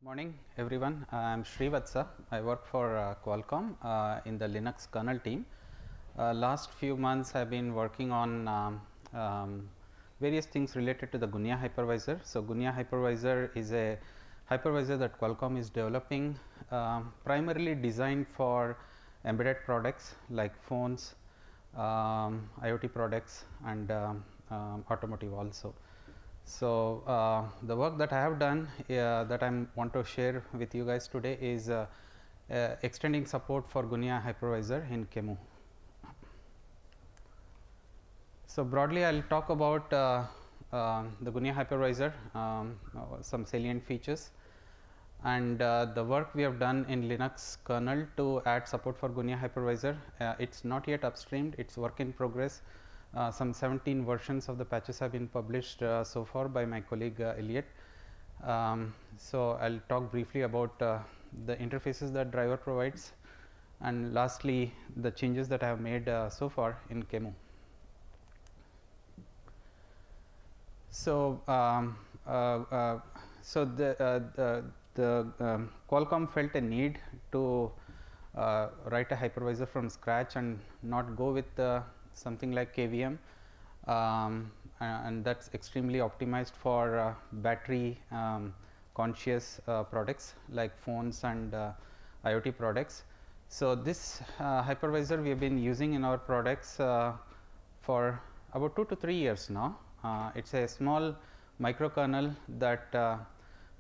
Morning everyone, I am Srivatsa. I work for Qualcomm in the Linux kernel team. Last few months I have been working on various things related to the Gunyah hypervisor. So, Gunyah hypervisor is a hypervisor that Qualcomm is developing primarily designed for embedded products like phones, IoT products and automotive also. So, the work that I have done that I want to share with you guys today is extending support for Gunyah hypervisor in Qemu. So, broadly I will talk about the Gunyah hypervisor, some salient features, and the work we have done in Linux kernel to add support for Gunyah hypervisor. It is not yet upstreamed, it is work in progress. Some 17 versions of the patches have been published so far by my colleague Elliot. So, I will talk briefly about the interfaces that driver provides, and lastly the changes that I have made so far in Qemu. So, the Qualcomm felt a need to write a hypervisor from scratch and not go with something like KVM, and that is extremely optimized for battery conscious products like phones and IoT products. So, this hypervisor we have been using in our products for about 2 to 3 years now. It is a small microkernel that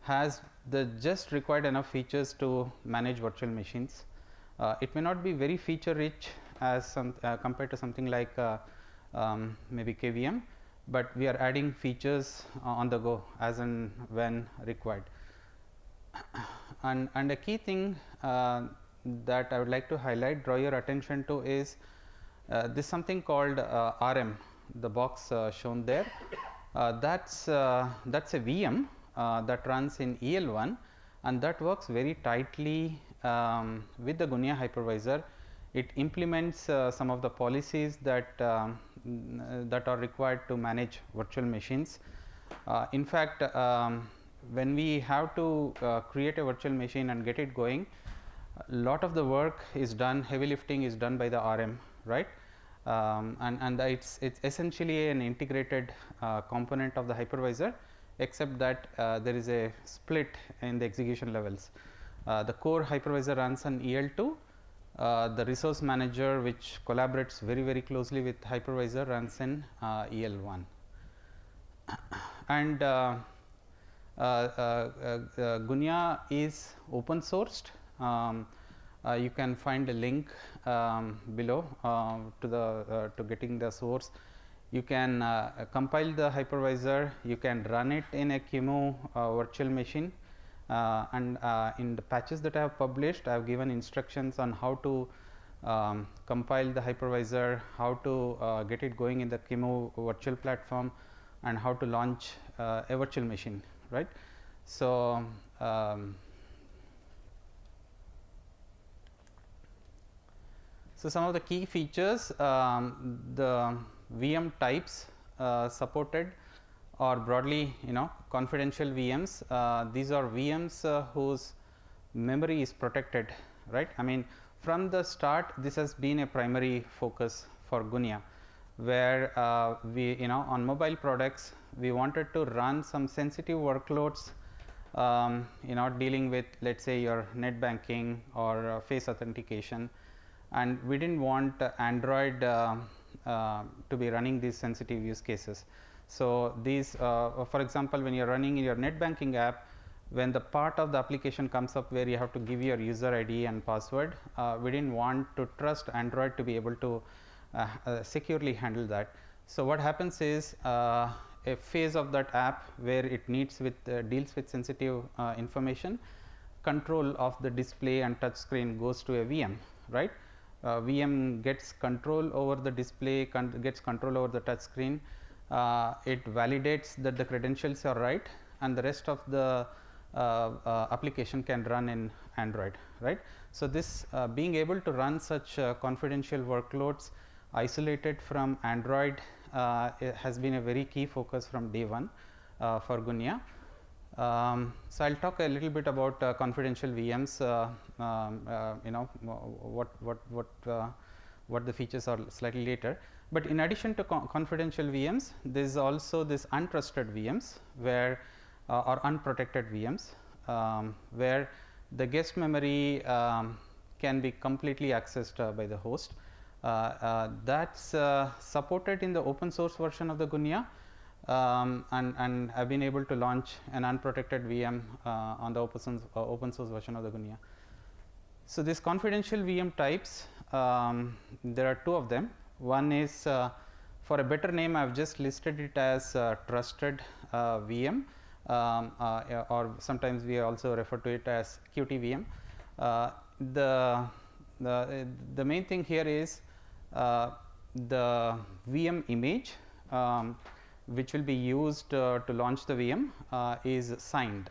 has the just required enough features to manage virtual machines. It may not be very feature rich as some compared to something like maybe KVM, but we are adding features on the go as and when required. And a key thing that I would like to highlight, draw your attention to is this something called RM, the box shown there. That's a VM that runs in EL1, and that works very tightly with the Gunyah hypervisor. It implements some of the policies that that are required to manage virtual machines. In fact, when we have to create a virtual machine and get it going, a lot of the work is done, heavy lifting is done by the RM, right? And it's essentially an integrated component of the hypervisor, except that there is a split in the execution levels. The core hypervisor runs on EL2. The resource manager, which collaborates very closely with hypervisor, runs in EL1. And Gunyah is open sourced. You can find a link below to getting the source. You can compile the hypervisor, you can run it in a Qemu virtual machine, and in the patches that I have published, I have given instructions on how to compile the hypervisor, how to get it going in the Qemu virtual platform, and how to launch a virtual machine, right. So, some of the key features, the VM types supported or broadly confidential VMs. These are VMs whose memory is protected, right. I mean, from the start this has been a primary focus for Gunyah, where we on mobile products we wanted to run some sensitive workloads dealing with, let us say, your net banking or face authentication, and we did not want Android to be running these sensitive use cases. So, these for example, when you are running your net banking app, when the part of the application comes up where you have to give your user ID and password, we did not want to trust Android to be able to securely handle that. So, what happens is a phase of that app where it needs deals with sensitive information, control of the display and touch screen goes to a VM, right. VM gets control over the display, gets control over the touch screen. It validates that the credentials are right, and the rest of the application can run in Android, right. So, this being able to run such confidential workloads isolated from Android has been a very key focus from day one for Gunyah. So I'll talk a little bit about confidential VMs. You know what the features are slightly later. But in addition to confidential VMs, there is also this untrusted VMs where or unprotected VMs where the guest memory can be completely accessed by the host. That's supported in the open source version of the Gunyah. And I've been able to launch an unprotected VM on the open source version of the Gunyah. So these confidential VM types, there are two of them. One is for a better name, I've just listed it as trusted VM, or sometimes we also refer to it as QTVM. The main thing here is the VM image which will be used to launch the VM is signed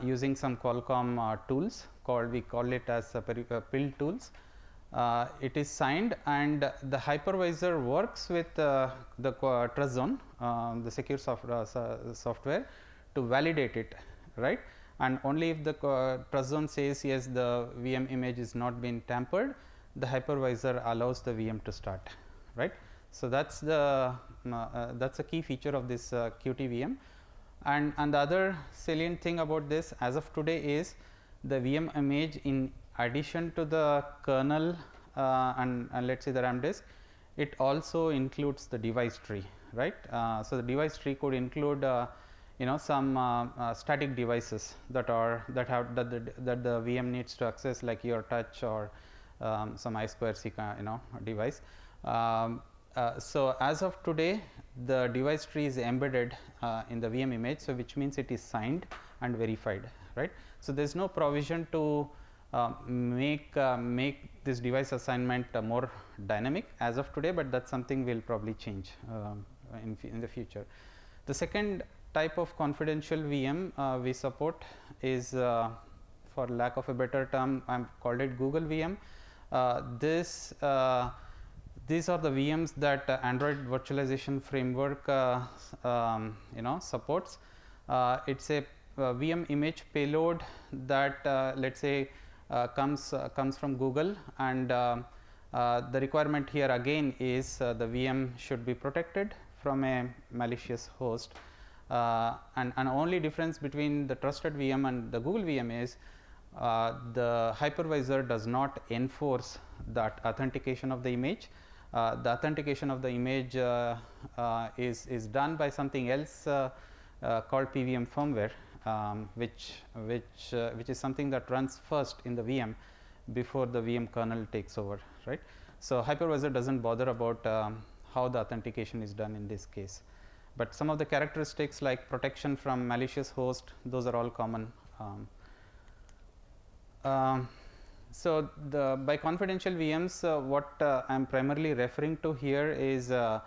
using some Qualcomm tools we call it as pill tools. It is signed, and the hypervisor works with the trust zone, the secure software, to validate it, right? And only if the trust zone says yes, the VM image is not been tampered, the hypervisor allows the VM to start, right? So that's a key feature of this QTVM. And the other salient thing about this as of today is the VM image, in addition to the kernel and let's say the RAM disk, it also includes the device tree, right? So the device tree could include you know, some static devices that the VM needs to access, like your touch or some I2C you know device. So as of today, the device tree is embedded in the VM image, so which means it is signed and verified, right? So there is no provision to make this device assignment more dynamic as of today, but that's something will probably change in the future. The second type of confidential VM we support is, for lack of a better term, I'm called it Google VM. These are the VMs that Android virtualization framework you know supports. It's a VM image payload that let's say comes from Google, and the requirement here again is the VM should be protected from a malicious host, and only difference between the trusted VM and the Google VM is the hypervisor does not enforce that authentication of the image. The authentication of the image is done by something else called PVM firmware, which is something that runs first in the VM before the VM kernel takes over, right? So hypervisor doesn't bother about how the authentication is done in this case, but some of the characteristics like protection from malicious host, those are all common. So by confidential VMs, what I am primarily referring to here is the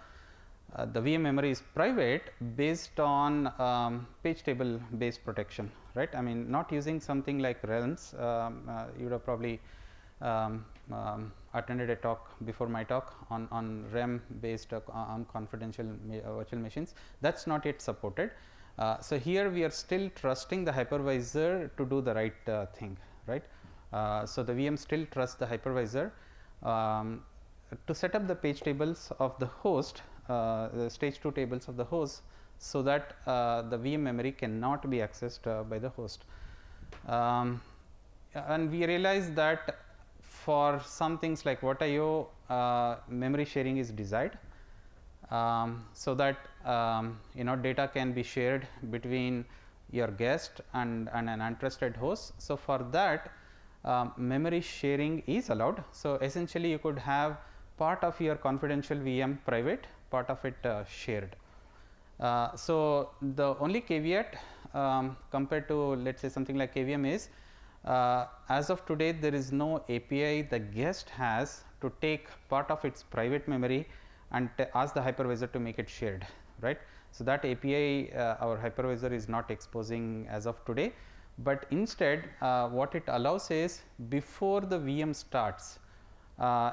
VM memory is private based on page table based protection, right? I mean, not using something like realms. You would have probably attended a talk before my talk on RAM based on confidential virtual machines. That's not yet supported. So here we are still trusting the hypervisor to do the right thing, right? So the VM still trusts the hypervisor to set up the page tables of the host, the stage 2 tables of the host, so that the VM memory cannot be accessed by the host. And we realize that for some things like what.io, memory sharing is desired, so that you know, data can be shared between your guest and an untrusted host. So for that, memory sharing is allowed. So essentially you could have part of your confidential VM private, part of it shared. So the only caveat compared to, let's say, something like KVM is, as of today there is no API the guest has to take part of its private memory and ask the hypervisor to make it shared, right? So that API our hypervisor is not exposing as of today. But instead what it allows is, before the VM starts,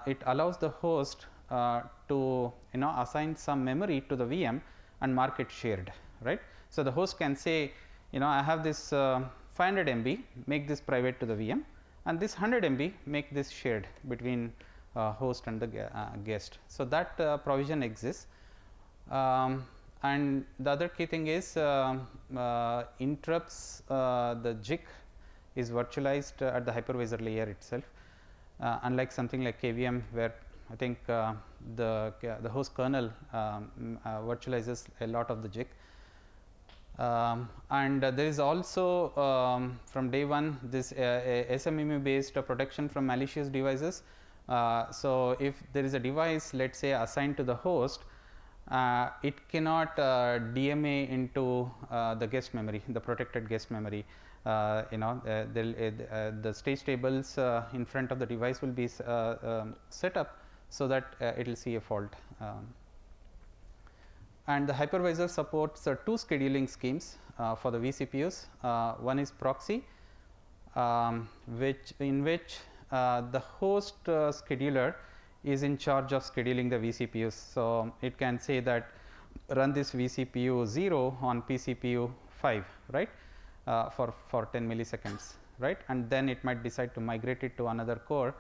it allows the host to assign some memory to the VM and mark it shared, right? So the host can say, I have this 500 MB, make this private to the VM, and this 100 MB make this shared between host and the guest. So that provision exists. And the other key thing is interrupts, the JIC is virtualized at the hypervisor layer itself, unlike something like KVM, where I think the host kernel virtualizes a lot of the JIC. And there is also from day one this SMMU based protection from malicious devices. So if there is a device, let us say, assigned to the host, it cannot DMA into the guest memory, the protected guest memory. The stage tables in front of the device will be set up so that it will see a fault. And the hypervisor supports 2 scheduling schemes for the vCPUs. One is proxy, in which the host scheduler is in charge of scheduling the vCPUs. So it can say that run this vCPU 0 on pCPU 5, right, for 10 milliseconds, right, and then it might decide to migrate it to another core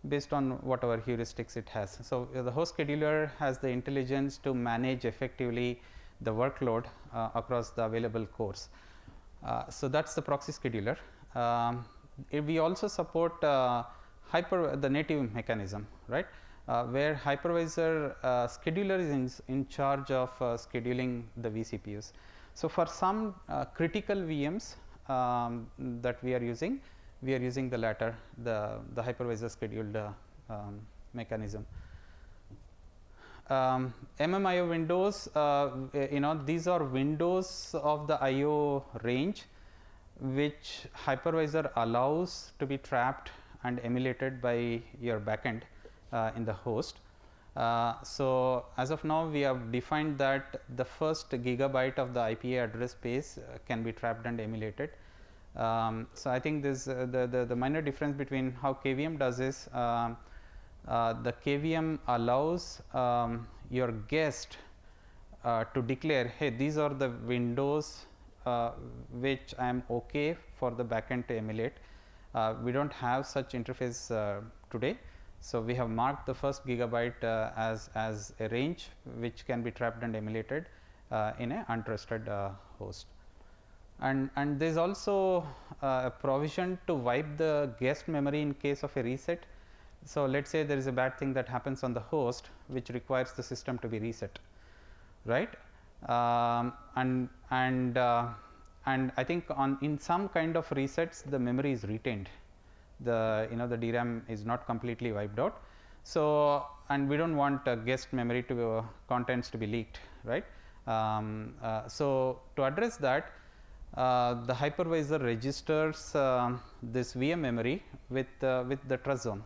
based on whatever heuristics it has. So the host scheduler has the intelligence to manage effectively the workload across the available cores. So that's the proxy scheduler. We also support the native mechanism, right, where hypervisor scheduler is in charge of scheduling the vCPUs. So for some critical VMs that we are using the latter, the hypervisor scheduled mechanism. MMIO windows, these are windows of the IO range which hypervisor allows to be trapped and emulated by your backend in the host. So as of now, we have defined that the first gigabyte of the IPA address space can be trapped and emulated. So I think this the minor difference between how KVM does is the KVM allows your guest to declare, hey, these are the windows which I am okay for the backend to emulate. We don't have such interface today. So we have marked the first gigabyte as a range which can be trapped and emulated in a untrusted host. And there is also a provision to wipe the guest memory in case of a reset. So let us say there is a bad thing that happens on the host which requires the system to be reset, right? And I think in some kind of resets the memory is retained. The DRAM is not completely wiped out. So and we don't want guest memory to contents to be leaked, right? So to address that, the hypervisor registers this VM memory with the trust zone,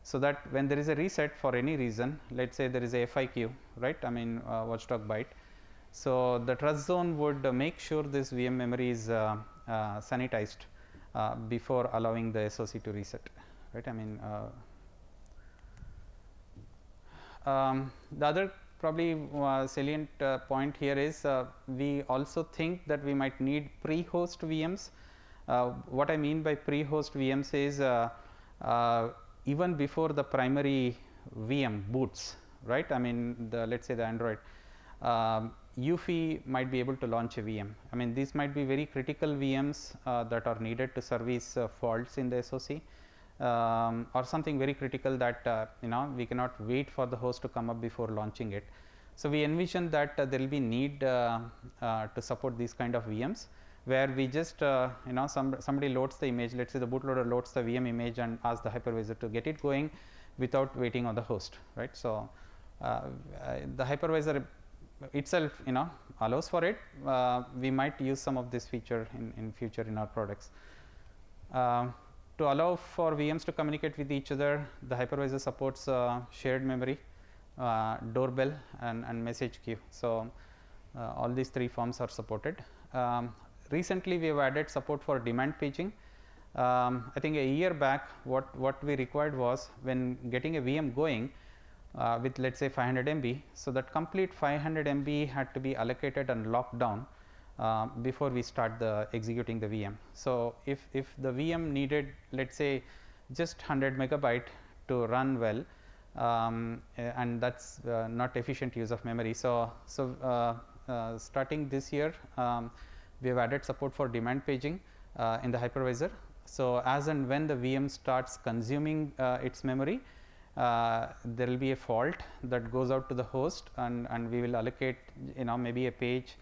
so that when there is a reset for any reason, let us say there is a FIQ, right, I mean watchdog byte. So the trust zone would make sure this VM memory is sanitized before allowing the SOC to reset, right. I mean the other probably salient point here is we also think that we might need pre-host VMs. What I mean by pre-host VMs is even before the primary VM boots, right. I mean let us say the Android, UEFI might be able to launch a VM. I mean these might be very critical VMs that are needed to service faults in the SOC. Or something very critical that we cannot wait for the host to come up before launching it. So we envision that there will be need to support these kind of VMs, where we just somebody loads the image. Let us say the bootloader loads the VM image and asks the hypervisor to get it going without waiting on the host, right. So the hypervisor itself allows for it. We might use some of this feature in future in our products. To allow for VMs to communicate with each other, the hypervisor supports shared memory, doorbell and message queue. So all these 3 forms are supported. Recently we have added support for demand paging. I think a year back what we required was, when getting a VM going with let us say 500 MB, so that complete 500 MB had to be allocated and locked down before we start the executing the VM. So, if the VM needed, let us say, just 100 megabyte to run well, and that is not efficient use of memory. So, starting this year, we have added support for demand paging in the hypervisor. So, as and when the VM starts consuming its memory, there will be a fault that goes out to the host, and we will allocate, maybe a page,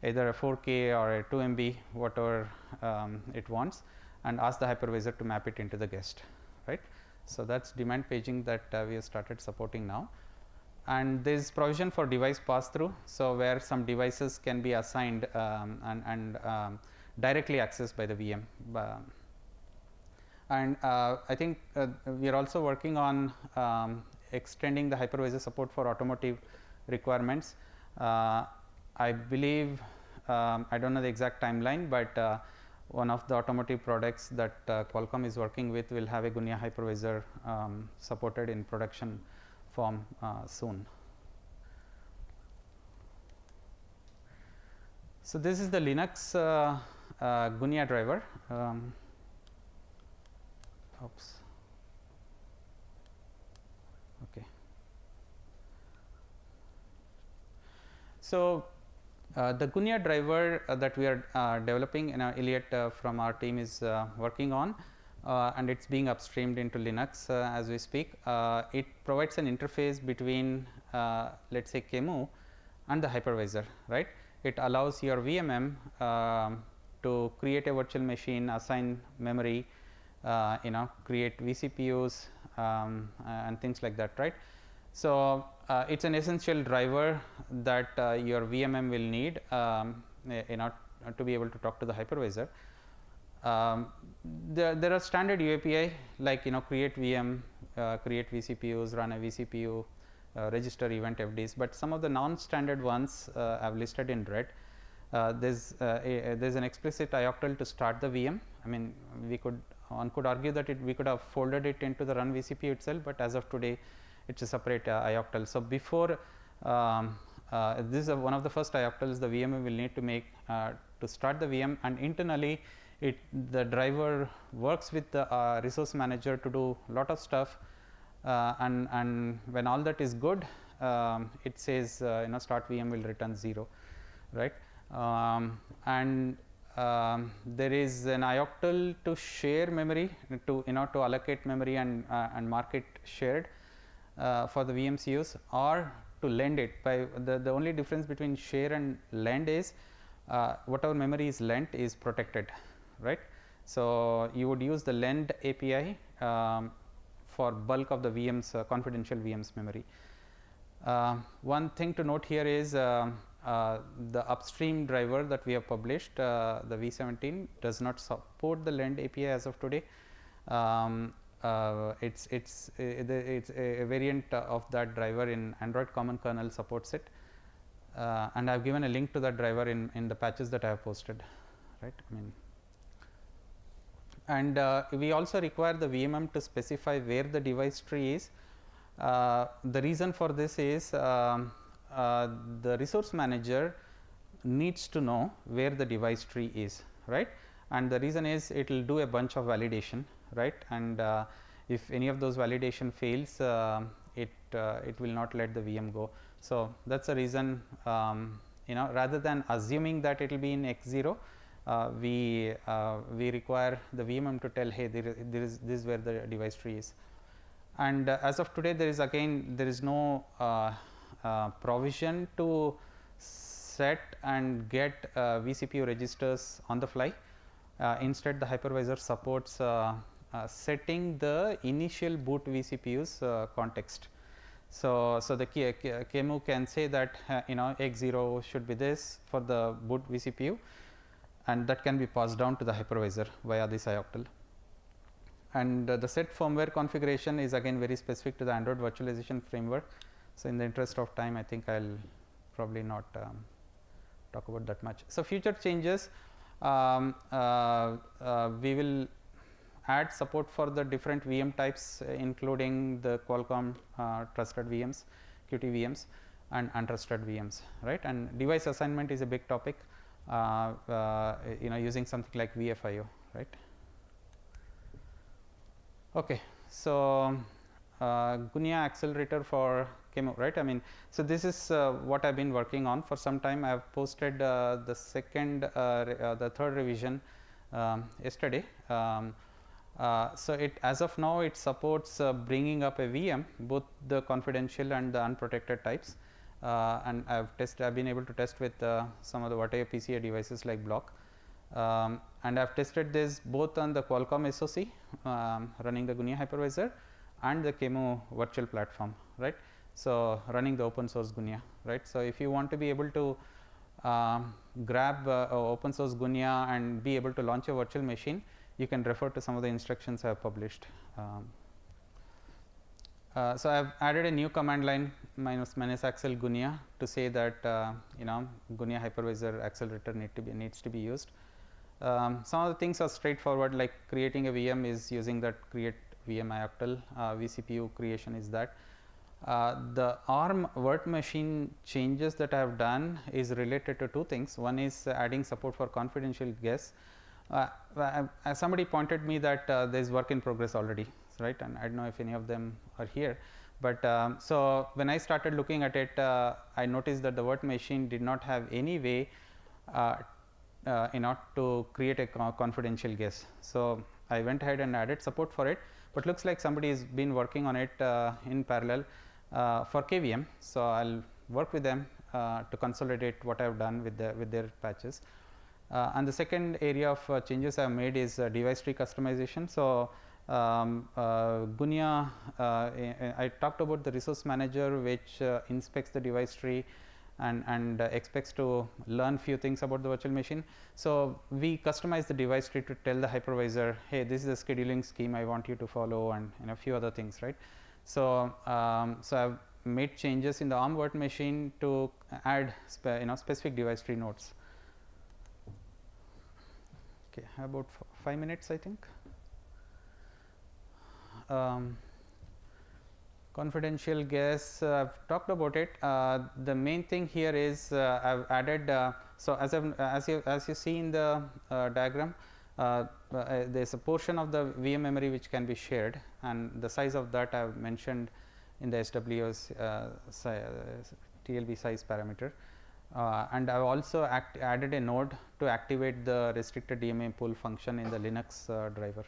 either a 4K or a 2 MB, whatever it wants, and ask the hypervisor to map it into the guest, right. So, that is demand paging that we have started supporting now. And there is provision for device pass through. So, where some devices can be assigned and directly accessed by the VM. And I think we are also working on extending the hypervisor support for automotive requirements. I believe, I do not know the exact timeline, but one of the automotive products that Qualcomm is working with will have a Gunyah hypervisor supported in production form soon. So, this is the Linux Gunyah driver. Oops. Okay. So, the Gunyah driver that we are developing, Elliot from our team is working on, and it is being upstreamed into Linux as we speak. It provides an interface between let us say Qemu and the hypervisor, right. It allows your VMM to create a virtual machine, assign memory, create vCPUs and things like that, right. So, it is an essential driver that your VMM will need to be able to talk to the hypervisor. There are standard UAPI like create VM, create vCPUs, run a vCPU, register event FDs, but some of the non-standard ones I have listed in red. There is an explicit ioctl to start the VM. I mean, one could argue that we could have folded it into the run vCPU itself, but as of today it is a separate ioctl. So, before this is one of the first ioctls the VM will need to make to start the VM, and internally the driver works with the resource manager to do lot of stuff, and when all that is good, it says start VM will return 0, right. And there is an ioctl to share memory, to to allocate memory and mark it shared for the VM's use, or to lend it. By the only difference between share and lend is whatever memory is lent is protected, right. So, you would use the lend API for bulk of the VM's confidential VM's memory. One thing to note here is the upstream driver that we have published, the V17, does not support the lend API as of today. It's a variant of that driver in Android common kernel supports it, and I have given a link to that driver in the patches that I have posted, right. I mean, and we also require the VMM to specify where the device tree is. The reason for this is the resource manager needs to know where the device tree is, right, and the reason is it will do a bunch of validation, right, and if any of those validation fails, it will not let the VM go. So, that is the reason, rather than assuming that it will be in X0, we require the VMM to tell, hey, this is where the device tree is. And as of today, there is no provision to set and get vCPU registers on the fly. Instead, the hypervisor supports setting the initial boot vCPU's context. So, the Qemu can say that X0 should be this for the boot vCPU, and that can be passed down to the hypervisor via this ioctl. And the set firmware configuration is again very specific to the Android virtualization framework. So, in the interest of time, I think I will probably not talk about that much. So, future changes, we will add support for the different VM types, including the Qualcomm trusted VMs, Qt VMs, and untrusted VMs, right. And device assignment is a big topic. using something like VFIO, right? Okay, so Gunyah accelerator for Qemu, right? I mean, so this is what I've been working on for some time. I have posted the third revision yesterday. So as of now, it supports bringing up a VM, both the confidential and the unprotected types. And I've been able to test with some of the Wataya PCA devices like Block. And I've tested this both on the Qualcomm SoC running the Gunyah hypervisor and the Qemu virtual platform, right? So running the open source Gunyah, right? So if you want to be able to grab open source Gunyah and be able to launch a virtual machine, you can refer to some of the instructions I have published. So I have added a new command line minus accel Gunyah to say that Gunyah hypervisor accelerator needs to be used. Some of the things are straightforward, like creating a VM is using that create VM ioctl. vCPU creation is that. The ARM virt machine changes that I have done is related to two things. One is adding support for confidential guess. Somebody pointed me that there is work in progress already, right? And I don't know if any of them are here, but so when I started looking at it, I noticed that the virt machine did not have any way to create a confidential guess. So I went ahead and added support for it, but looks like somebody has been working on it in parallel for KVM. So I'll work with them to consolidate what I have done with their patches. And the second area of changes I have made is device tree customization. So Gunyah, I talked about the resource manager, which inspects the device tree and expects to learn few things about the virtual machine. So we customize the device tree to tell the hypervisor, hey, this is a scheduling scheme I want you to follow, and a few other things, right? So so I've made changes in the ARM virt machine to add specific device tree nodes. Okay, about 5 minutes, I think. Confidential guess, I've talked about it. The main thing here is I've added. So as you see in the diagram, there's a portion of the VM memory which can be shared, and the size of that I've mentioned in the SWO's TLB size parameter. And I've also added a node to activate the restricted DMA pool function in the Linux driver.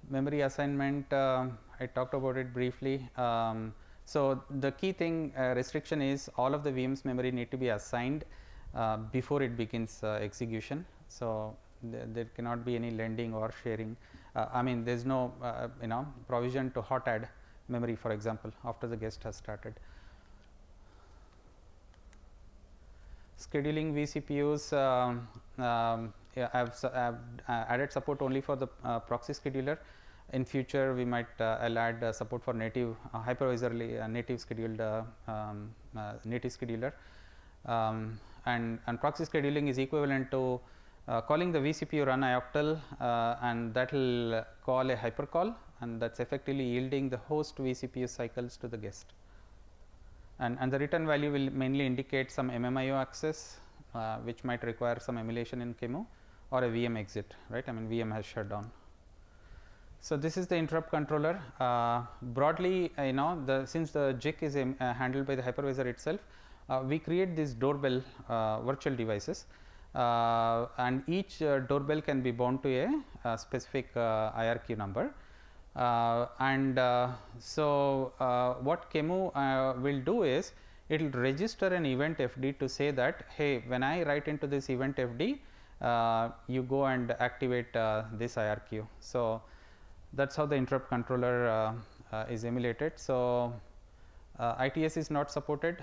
Memory assignment, I talked about it briefly. So the key thing restriction is all of the VM's memory need to be assigned before it begins execution. So there cannot be any lending or sharing. I mean, there's no provision to hot add memory, for example, after the guest has started. Scheduling vCPUs, I've added support only for the proxy scheduler. In future, we might I'll add support for native hypervisor native scheduled native scheduler, and proxy scheduling is equivalent to calling the vCPU run ioctl, and that will call a hypercall, and that's effectively yielding the host vCPU cycles to the guest. And the return value will mainly indicate some MMIO access, which might require some emulation in Qemu, or a VM exit, right? I mean, VM has shut down. So this is the interrupt controller. Broadly, since the JIC is handled by the hypervisor itself, we create these doorbell virtual devices, and each doorbell can be bound to a specific IRQ number. So what Qemu will do is it will register an event FD to say that, hey, when I write into this event FD, you go and activate this IRQ. So that's how the interrupt controller is emulated. So ITS is not supported,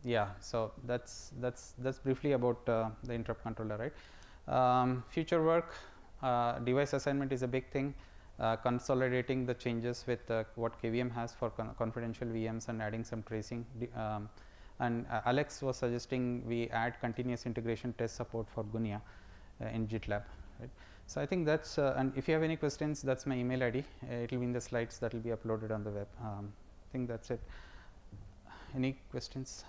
yeah. So that's briefly about the interrupt controller, right? Future work. Device assignment is a big thing, consolidating the changes with what KVM has for confidential VMs and adding some tracing. And Alex was suggesting we add continuous integration test support for Gunyah in GitLab. Right? So I think that's and if you have any questions, that's my email ID. It will be in the slides that will be uploaded on the web. I think that's it. Any questions?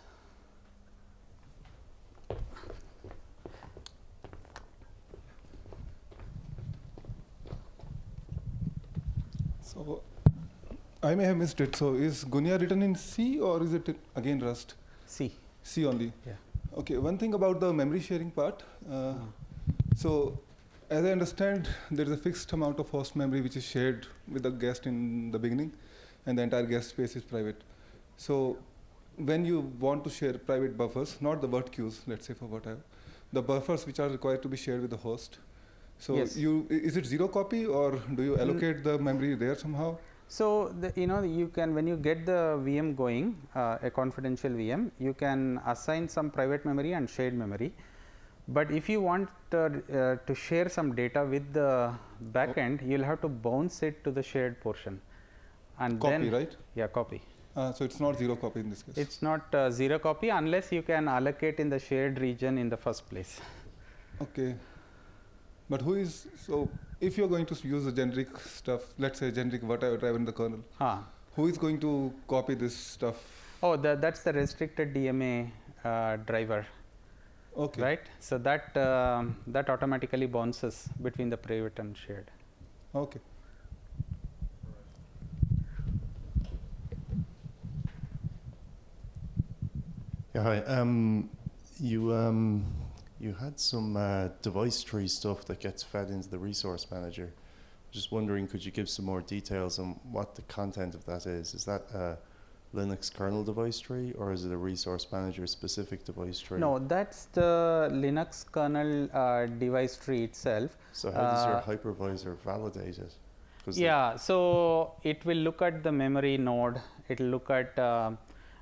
So I may have missed it. So is Gunyah written in C or is it again Rust? C. C only. Yeah. Okay. One thing about the memory sharing part. So as I understand, there is a fixed amount of host memory which is shared with the guest in the beginning, and the entire guest space is private. So when you want to share private buffers, not the word queues, let's say for whatever, the buffers which are required to be shared with the host. So yes. Is it zero copy, or do you allocate the memory there somehow? So you can, when you get the VM going, a confidential VM, you can assign some private memory and shared memory. But if you want to share some data with the backend, you'll have to bounce it to the shared portion. And copy, then, right? Yeah, copy. So it's not zero copy in this case. It's not zero copy unless you can allocate in the shared region in the first place. Okay. But who is, so if you're going to use the generic stuff, let's say generic whatever in the kernel, who is going to copy this stuff? Oh, that's the restricted DMA driver. Okay. Right. So that that automatically bounces between the private and shared. Okay. Yeah, hi. You had some device tree stuff that gets fed into the resource manager. Just wondering, could you give some more details on what the content of that is? Is that a Linux kernel device tree, or is it a resource manager specific device tree? No, that's the Linux kernel device tree itself. So how does your hypervisor validate it? Yeah, so it will look at the memory node. It will look at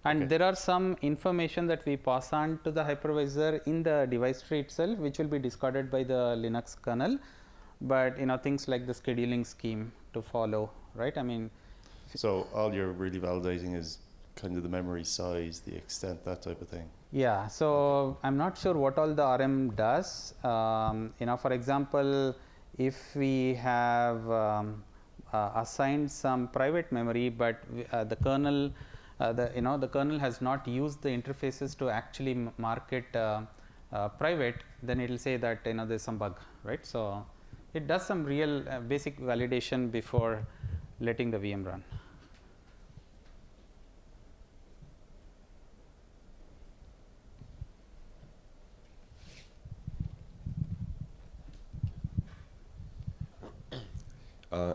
and there are some information that we pass on to the hypervisor in the device tree itself, which will be discarded by the Linux kernel. But things like the scheduling scheme to follow, right? I mean, so all you're really validating is kind of the memory size, the extent, that type of thing. Yeah. So I'm not sure what all the RM does. For example, if we have assigned some private memory, but the kernel, the kernel has not used the interfaces to actually mark it private, then it will say that there's some bug, right? So it does some real basic validation before letting the VM run.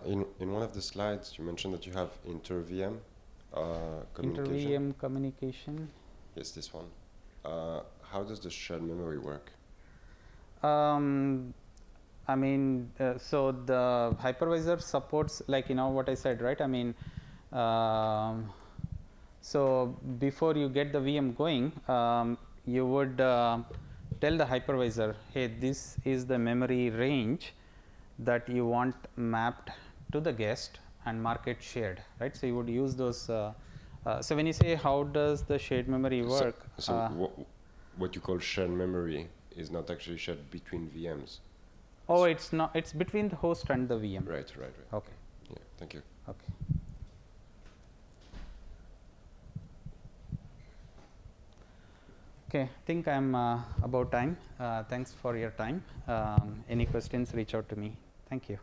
In one of the slides, you mentioned that you have inter-VM communication. Inter-VM communication. Yes, this one. How does the shared memory work? I mean, so the hypervisor supports, like what I said, right? I mean, so before you get the VM going, you would tell the hypervisor, hey, this is the memory range that you want mapped to the guest and mark it shared, right? So you would use those. So when you say how does the shared memory work? So what you call shared memory is not actually shared between VMs. Oh, it's not. It's between the host and the VM. Right. Okay. Yeah. Thank you. Okay. Okay. I think I'm about time. Thanks for your time. Any questions? Reach out to me. Thank you.